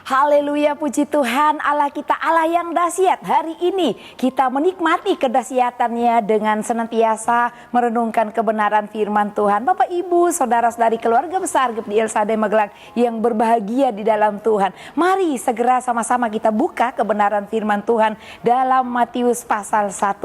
Haleluya, puji Tuhan, Allah kita Allah yang dahsyat. Hari ini kita menikmati kedahsyatannya dengan senantiasa merenungkan kebenaran firman Tuhan. Bapak, Ibu, saudara-saudari keluarga besar GPDL Sadai Magelang yang berbahagia di dalam Tuhan. Mari segera sama-sama kita buka kebenaran firman Tuhan dalam Matius pasal 1.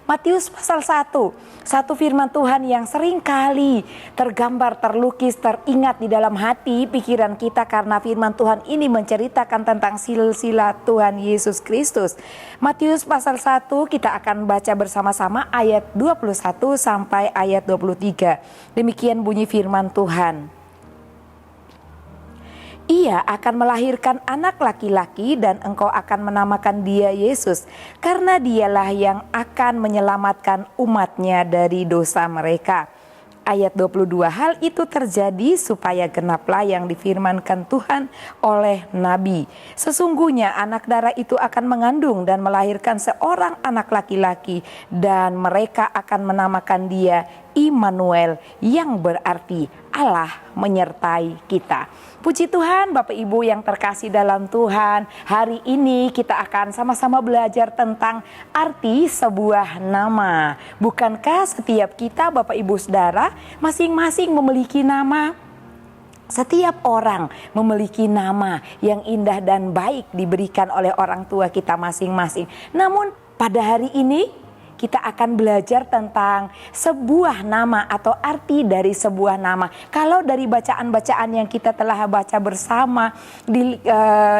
Matius pasal 1, satu firman Tuhan yang sering kali tergambar, terlukis, teringat di dalam hati pikiran kita karena firman Tuhan ini menceritakan tentang silsilah Tuhan Yesus Kristus. Matius pasal 1 kita akan baca bersama-sama ayat 21 sampai ayat 23. Demikian bunyi firman Tuhan. Ia akan melahirkan anak laki-laki dan engkau akan menamakan dia Yesus, karena dialah yang akan menyelamatkan umatnya dari dosa mereka. Ayat 22, hal itu terjadi supaya genaplah yang difirmankan Tuhan oleh Nabi. Sesungguhnya anak darah itu akan mengandung dan melahirkan seorang anak laki-laki, dan mereka akan menamakan dia Immanuel, yang berarti Allah menyertai kita. Puji Tuhan, Bapak Ibu yang terkasih dalam Tuhan, hari ini kita akan sama-sama belajar tentang arti sebuah nama. Bukankah setiap kita, Bapak Ibu Saudara, masing-masing memiliki nama? Setiap orang memiliki nama yang indah dan baik diberikan oleh orang tua kita masing-masing. Namun pada hari ini kita akan belajar tentang sebuah nama atau arti dari sebuah nama. Kalau dari bacaan-bacaan yang kita telah baca bersama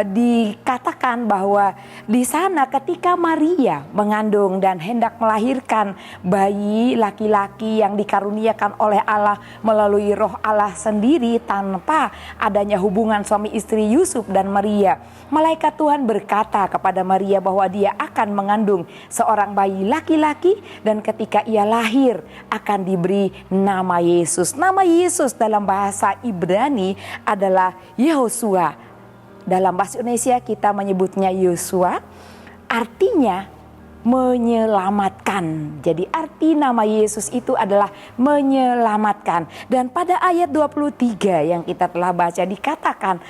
dikatakan bahwa di sana ketika Maria mengandung dan hendak melahirkan bayi laki-laki yang dikaruniakan oleh Allah melalui Roh Allah sendiri tanpa adanya hubungan suami istri Yusuf dan Maria, malaikat Tuhan berkata kepada Maria bahwa dia akan mengandung seorang bayi laki-laki dan ketika ia lahir akan diberi nama Yesus. Nama Yesus dalam bahasa Ibrani adalah Yehoshua. Dalam bahasa Indonesia kita menyebutnya Yosua, artinya menyelamatkan. Jadi arti nama Yesus itu adalah menyelamatkan. Dan pada ayat 23 yang kita telah baca dikatakan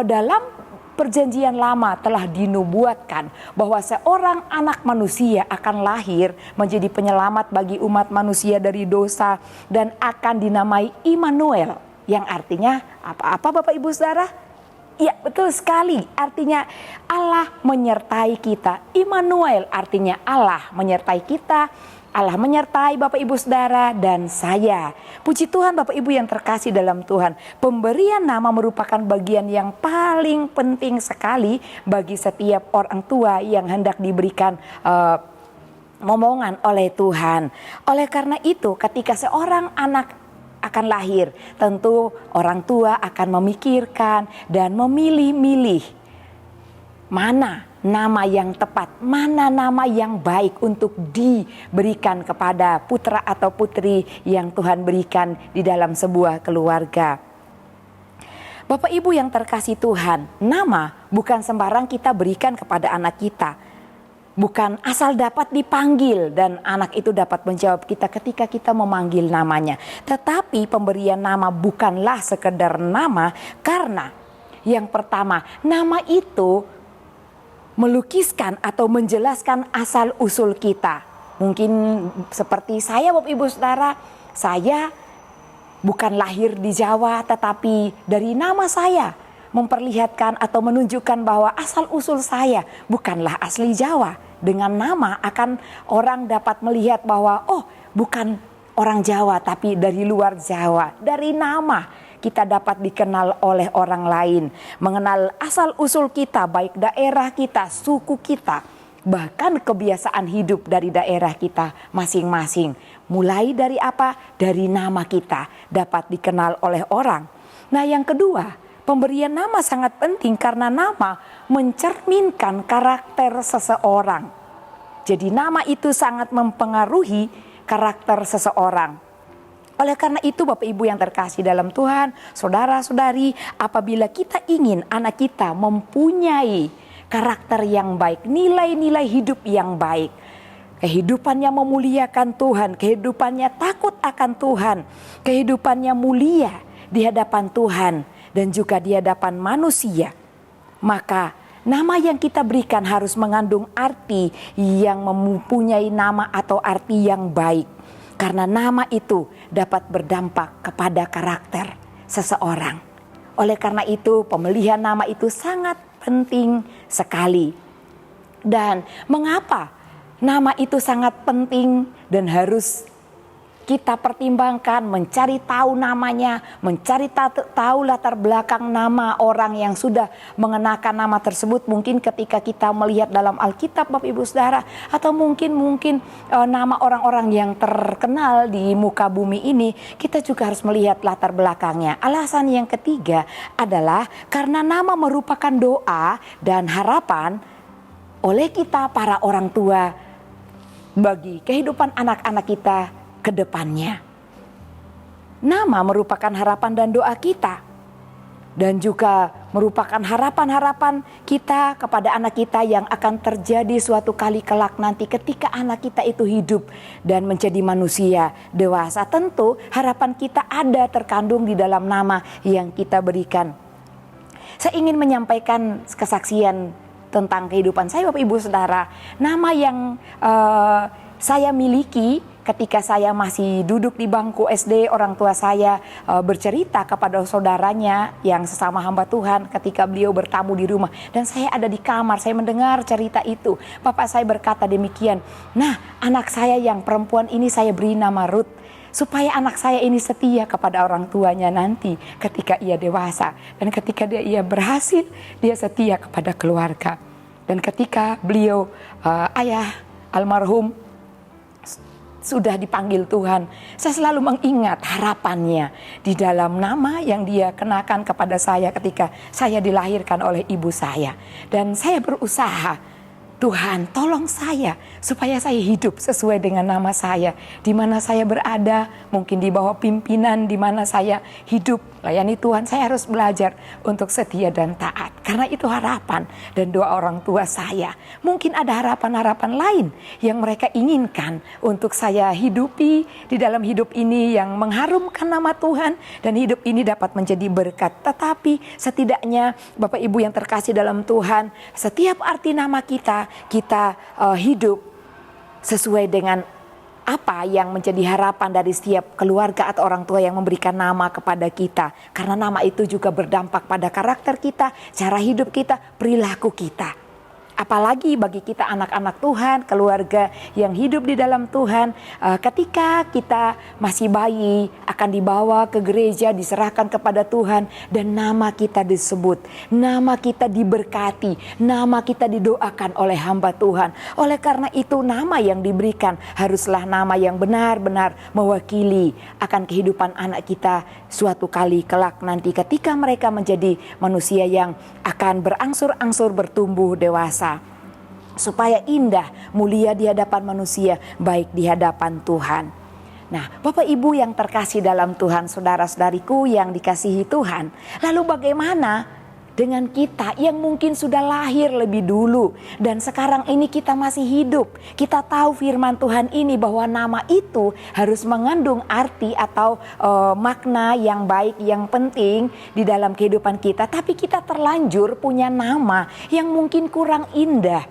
dalam Perjanjian Lama telah dinubuatkan bahwa seorang anak manusia akan lahir menjadi penyelamat bagi umat manusia dari dosa dan akan dinamai Immanuel, yang artinya apa Bapak Ibu Saudara? Ya, betul sekali, artinya Allah menyertai kita. Immanuel artinya Allah menyertai kita. Allah menyertai Bapak Ibu Saudara dan saya. Puji Tuhan Bapak Ibu yang terkasih dalam Tuhan. Pemberian nama merupakan bagian yang paling penting sekali bagi setiap orang tua yang hendak diberikan momongan oleh Tuhan. Oleh karena itu ketika seorang anak akan lahir, tentu orang tua akan memikirkan dan memilih-milih mana nama yang tepat, mana nama yang baik untuk diberikan kepada putra atau putri yang Tuhan berikan di dalam sebuah keluarga. Bapak Ibu yang terkasih Tuhan, nama bukan sembarang kita berikan kepada anak kita. Bukan asal dapat dipanggil dan anak itu dapat menjawab kita ketika kita memanggil namanya. Tetapi pemberian nama bukanlah sekedar nama, karena yang pertama, nama itu melukiskan atau menjelaskan asal usul kita. Mungkin seperti saya Bapak Ibu Saudara, saya bukan lahir di Jawa, tetapi dari nama saya memperlihatkan atau menunjukkan bahwa asal usul saya bukanlah asli Jawa. Dengan nama akan orang dapat melihat bahwa bukan orang Jawa tapi dari luar Jawa. Dari nama kita dapat dikenal oleh orang lain, mengenal asal-usul kita, baik daerah kita, suku kita, bahkan kebiasaan hidup dari daerah kita masing-masing. Mulai dari apa? Dari nama kita dapat dikenal oleh orang. Nah, yang kedua, pemberian nama sangat penting karena nama mencerminkan karakter seseorang. Jadi nama itu sangat mempengaruhi karakter seseorang. Oleh karena itu Bapak Ibu yang terkasih dalam Tuhan, saudara-saudari, apabila kita ingin anak kita mempunyai karakter yang baik, nilai-nilai hidup yang baik, kehidupannya memuliakan Tuhan, kehidupannya takut akan Tuhan, kehidupannya mulia di hadapan Tuhan dan juga di hadapan manusia, maka nama yang kita berikan harus mengandung arti yang mempunyai nama atau arti yang baik. Karena nama itu dapat berdampak kepada karakter seseorang. Oleh karena itu, pemilihan nama itu sangat penting sekali. Dan mengapa nama itu sangat penting dan harus kita pertimbangkan, mencari tahu namanya, mencari tahu latar belakang nama orang yang sudah mengenakan nama tersebut. Mungkin ketika kita melihat dalam Alkitab, Bapak Ibu Saudara, atau mungkin nama orang-orang yang terkenal di muka bumi ini, kita juga harus melihat latar belakangnya. Alasan yang ketiga adalah karena nama merupakan doa dan harapan oleh kita para orang tua bagi kehidupan anak-anak kita ke depannya. Nama merupakan harapan dan doa kita, dan juga merupakan harapan-harapan kita kepada anak kita yang akan terjadi suatu kali kelak nanti ketika anak kita itu hidup dan menjadi manusia dewasa. Tentu harapan kita ada terkandung di dalam nama yang kita berikan. Saya ingin menyampaikan kesaksian tentang kehidupan saya, Bapak Ibu Saudara. Nama yang saya miliki ketika saya masih duduk di bangku SD, orang tua saya bercerita kepada saudaranya yang sesama hamba Tuhan ketika beliau bertamu di rumah. Dan saya ada di kamar, saya mendengar cerita itu. Bapak saya berkata demikian, "Nah, anak saya yang perempuan ini saya beri nama Ruth, supaya anak saya ini setia kepada orang tuanya nanti ketika ia dewasa. Dan ketika ia berhasil, dia setia kepada keluarga." Dan ketika beliau, ayah almarhum, sudah dipanggil Tuhan, saya selalu mengingat harapannya di dalam nama yang dia kenakan kepada saya ketika saya dilahirkan oleh ibu saya. Dan saya berusaha, Tuhan tolong saya supaya saya hidup sesuai dengan nama saya. Di mana saya berada, mungkin di bawah pimpinan, di mana saya hidup layani Tuhan, saya harus belajar untuk setia dan taat. Karena itu harapan dan doa orang tua saya. Mungkin ada harapan-harapan lain yang mereka inginkan untuk saya hidupi di dalam hidup ini yang mengharumkan nama Tuhan. Dan hidup ini dapat menjadi berkat. Tetapi setidaknya Bapak Ibu yang terkasih dalam Tuhan, setiap arti nama kita hidup sesuai dengan apa yang menjadi harapan dari setiap keluarga atau orang tua yang memberikan nama kepada kita. Karena nama itu juga berdampak pada karakter kita, cara hidup kita, perilaku kita. Apalagi bagi kita anak-anak Tuhan, keluarga yang hidup di dalam Tuhan, ketika kita masih bayi akan dibawa ke gereja, diserahkan kepada Tuhan, dan nama kita disebut, nama kita diberkati, nama kita didoakan oleh hamba Tuhan. Oleh karena itu nama yang diberikan haruslah nama yang benar-benar mewakili akan kehidupan anak kita suatu kali kelak nanti ketika mereka menjadi manusia yang akan berangsur-angsur bertumbuh dewasa. Supaya indah, mulia di hadapan manusia, baik di hadapan Tuhan. Nah, Bapak Ibu yang terkasih dalam Tuhan, saudara-saudariku yang dikasihi Tuhan, lalu bagaimana dengan kita yang mungkin sudah lahir lebih dulu dan sekarang ini kita masih hidup? Kita tahu firman Tuhan ini bahwa nama itu harus mengandung arti atau makna yang baik, yang penting di dalam kehidupan kita. Tapi kita terlanjur punya nama yang mungkin kurang indah.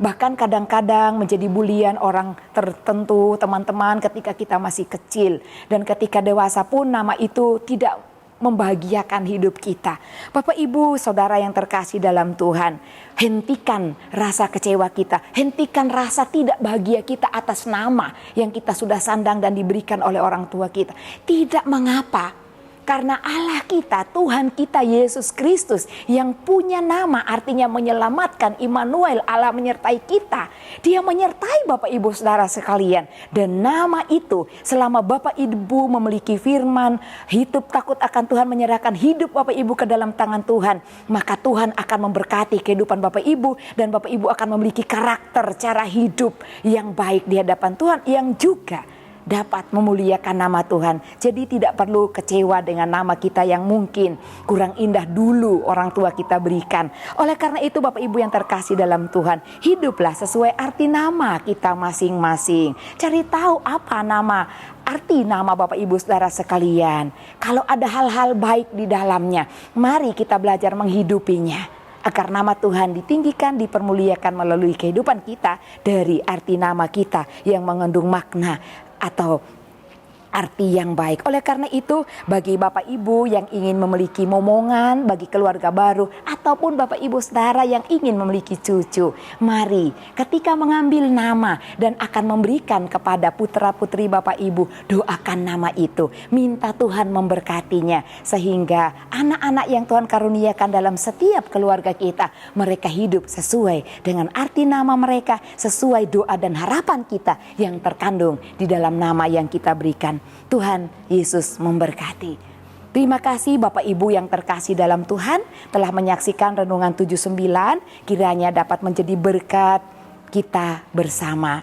Bahkan kadang-kadang menjadi bulian orang tertentu, teman-teman ketika kita masih kecil. Dan ketika dewasa pun nama itu tidak membahagiakan hidup kita. Bapak Ibu Saudara yang terkasih dalam Tuhan, hentikan rasa kecewa kita, hentikan rasa tidak bahagia kita atas nama yang kita sudah sandang dan diberikan oleh orang tua kita. Tidak mengapa. Karena Allah kita, Tuhan kita Yesus Kristus yang punya nama artinya menyelamatkan, Immanuel, Allah menyertai kita. Dia menyertai Bapak Ibu Saudara sekalian. Dan nama itu selama Bapak Ibu memiliki firman, hidup takut akan Tuhan, menyerahkan hidup Bapak Ibu ke dalam tangan Tuhan. Maka Tuhan akan memberkati kehidupan Bapak Ibu dan Bapak Ibu akan memiliki karakter, cara hidup yang baik di hadapan Tuhan yang juga dapat memuliakan nama Tuhan. Jadi tidak perlu kecewa dengan nama kita yang mungkin kurang indah dulu orang tua kita berikan. Oleh karena itu Bapak Ibu yang terkasih dalam Tuhan, hiduplah sesuai arti nama kita masing-masing. Cari tahu apa arti nama Bapak Ibu Saudara sekalian. Kalau ada hal-hal baik di dalamnya, mari kita belajar menghidupinya agar nama Tuhan ditinggikan, dipermuliakan melalui kehidupan kita dari arti nama kita yang mengandung makna atau arti yang baik. Oleh karena itu, bagi Bapak Ibu yang ingin memiliki momongan, bagi keluarga baru, ataupun Bapak Ibu saudara yang ingin memiliki cucu, mari ketika mengambil nama dan akan memberikan kepada putra putri Bapak Ibu, doakan nama itu, minta Tuhan memberkatinya, sehingga anak-anak yang Tuhan karuniakan dalam setiap keluarga kita, mereka hidup sesuai dengan arti nama mereka, sesuai doa dan harapan kita yang terkandung di dalam nama yang kita berikan. Tuhan Yesus memberkati. Terima kasih Bapak Ibu yang terkasih dalam Tuhan telah menyaksikan Renungan 79, kiranya dapat menjadi berkat kita bersama.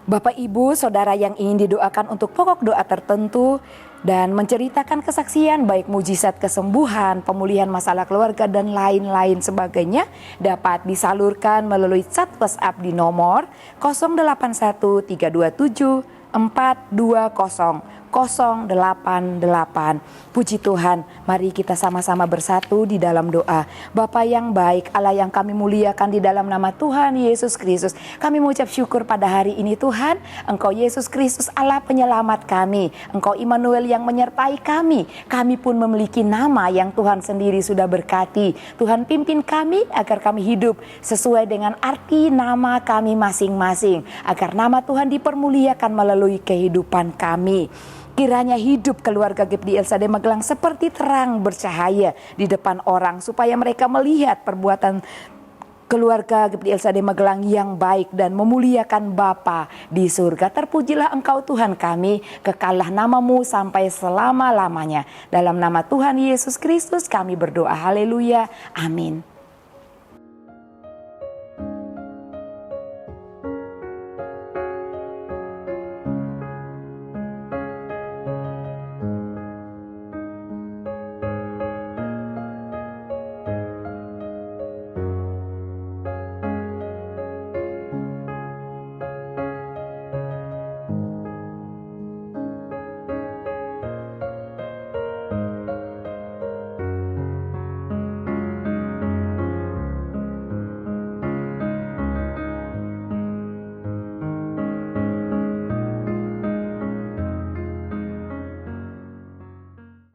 Bapak Ibu saudara yang ingin didoakan untuk pokok doa tertentu dan menceritakan kesaksian baik mujizat kesembuhan, pemulihan masalah keluarga dan lain-lain sebagainya, dapat disalurkan melalui chat WhatsApp di nomor 081 327 420 088. Puji Tuhan, mari kita sama-sama bersatu di dalam doa. Bapa yang baik, Allah yang kami muliakan di dalam nama Tuhan Yesus Kristus, kami mengucap syukur pada hari ini Tuhan, Engkau Yesus Kristus Allah penyelamat kami, Engkau Immanuel yang menyertai kami. Kami pun memiliki nama yang Tuhan sendiri sudah berkati. Tuhan pimpin kami agar kami hidup sesuai dengan arti nama kami masing-masing, agar nama Tuhan dipermuliakan melalui kehidupan kami. Kiranya hidup keluarga GIPDI El Shaddai Magelang seperti terang bercahaya di depan orang, supaya mereka melihat perbuatan keluarga GIPDI El Shaddai Magelang yang baik dan memuliakan Bapa di surga. Terpujilah Engkau Tuhan kami, kekallah namamu sampai selama-lamanya. Dalam nama Tuhan Yesus Kristus kami berdoa, haleluya, amin.